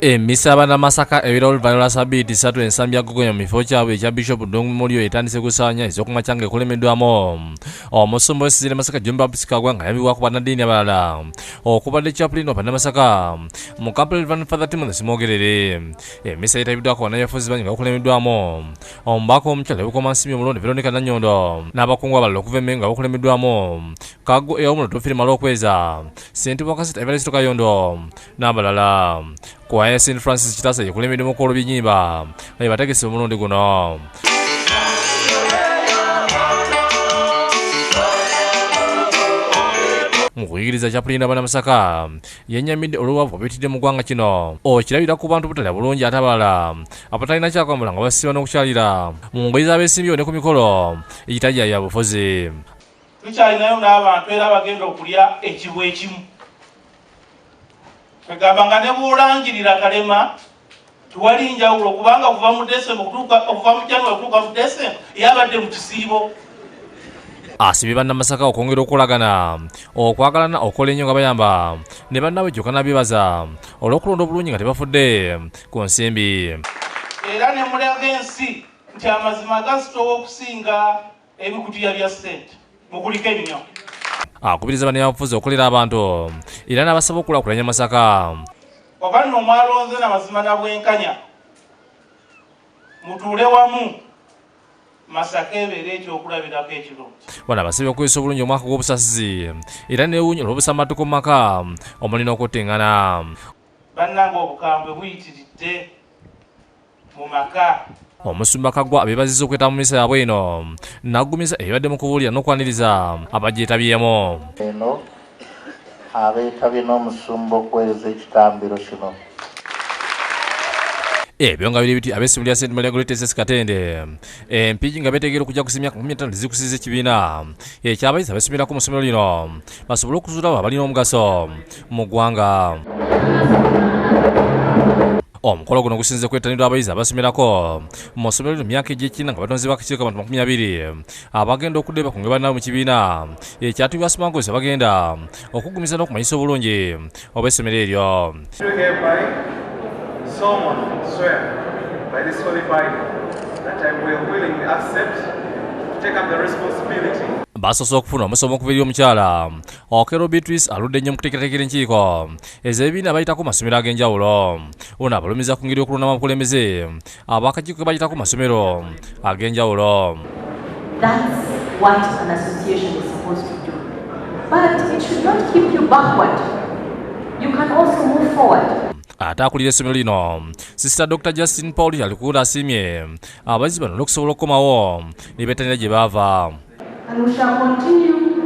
Emisa abana Masaka ebiralo luvannyuma lwa Ssabbiiti 3 ensambi ya Gogonya mu kifo kyabwe ekya Bishop Mulyo etandise kusaanya ez'okumakyanga ekulemeddwamu omusumba w'essizira Masaka John Baptist Kagwa nga yambibwako bannaddiini abalala okubadde chaplain wa Masaka mu kampala Reverend Father Timothy Simogerere. Emisa yeetabiddwako bannabyabufuzi bangi nga bakulemeddwamu omubaka omukyala Bukomansimbi omulonde Veronica Nannyondo n'abakungu abalala okuva Emmengo nga bakulemeddwamu Kago ey'omulo Tofirima Lw'okweza Ssentebe wa Kasita Everest Kayondo n'abalala kwaya St. Francis Kitasa yekulemedde mu kolo binyimba nga bategese omulundi guno. Mukuyigiriza chaplain abana Masaka yennyamidde olw'obwavu obuyitidde mu ggwanga kino okirabira ku bantu butalya bulungi ate abalala abatalina kyakwambala nga basiba n'okukyalira mu ngoyi z'abeesimbiwo ne ku mikolo egitajja ya bufuzi. Tukyalinayo n'abantu era bagenda okulya ekibwa ekimu. Kagamba nga ne bw'olangirira kalema tuwali njawulo kubanga okuva mu Desemba okuva mu January okutuuka mu Desemba yabadde mu kisiibo. Asibye bannamasaka okwongera okulagana okwagalana okola ennyo nga bayamba ne bannaabwe gyokka beebaza olw'okulonda obulungi nga tebafudde ku nsimbi. Era ne mulaga ensi nti amazima gasitowa okusinga ebikutiya bya ssente mukuliko ennyo. Akubiriza bannabyabufuzi okolera abantu era n'abasaba okulaakulanya Masaka. Oba nno mwalonze n'amazima na bwenkanya mutuule wamu Masaka ebeera ekyokulabirako ekirungi. Bano abasabye okukozesa obulungi omwaka gw'obusaasizi era neewuunya olw'obusambattuko mu maka omulina okutengana. Bannange obukambwe buyitiridde mu maka. Omusumba Kagwa abeebazizza okweta mu misa yaabwe eno n'aggumisa ebibadde mu kubuulira n'okwaniriza abagyetabyemu. Eno abeetabye n'omusumba okuweereza ekitambiro kino. Ebyo nga biri biti abeesimu lya St. Maria Gorettes Katende empigi nga beetegeera okujja kusimya 15 zikusiza ekibiina ekyabayizi abeesomerako mu ssomero lino basobole okuzuula abo abalina omugaso mu ggwanga. Omukolo guno gusinze kwettanirwa abayizi abasomerako mu ssomero lino myaka egy'ekina nga batonzebwa akakiiko abantu 20 abagenda okudde bakunge bannaabwe mu kibiina ekyatibwa Smangozi abagenda okuggumisa n'okumanyisa obulungi obw'essomero eryo. Someone swear by this holy Bible that I will willingly accept to take up the responsibility. Basoose okufuna omusomo okuva eri omukyala Okero Beatrice aludde nnyo mu kuteekerateekera enkiiko ez'ebibiina bayitako masomero ag'enjawulo. Ono abalumiza ku ngeri y'okulondamu abakulembeze ab'akakiiko ke bayitako masomero ag'enjawulo. That's what an association is supposed to do. But it should not keep you backward. You can also move forward. Ate akulira essomero lino Sister Dr. Justin Paul alikuula asiimye abayizi bano n'okusobola okukomawo ne beetanira gye baava. And we shall continue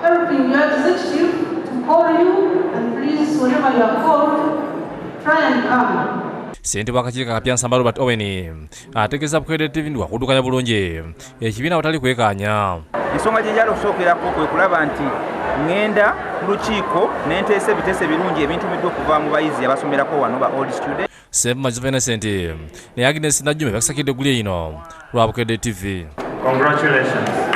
helping your executive to call you, and please, whenever you are called, try and come. Ssentebe w'akakiiko akapya Nsamba Robert Owen ategeeza Bukedde TV ndi wakuddukanya bulungi ekibiina awatali kwekaanya. Ensonga gye njala okusookerako kwe kulaba nti ngenda mu lukiiko n'enteesa ebiteeso ebirungi ebintumiddwa okuva mu bayizi abasomerako wano ba old student. Ssentebe Vincent ne Agnes Najjuma bakisakidde eggulya ino lwa Bukedde TV. Congratulations.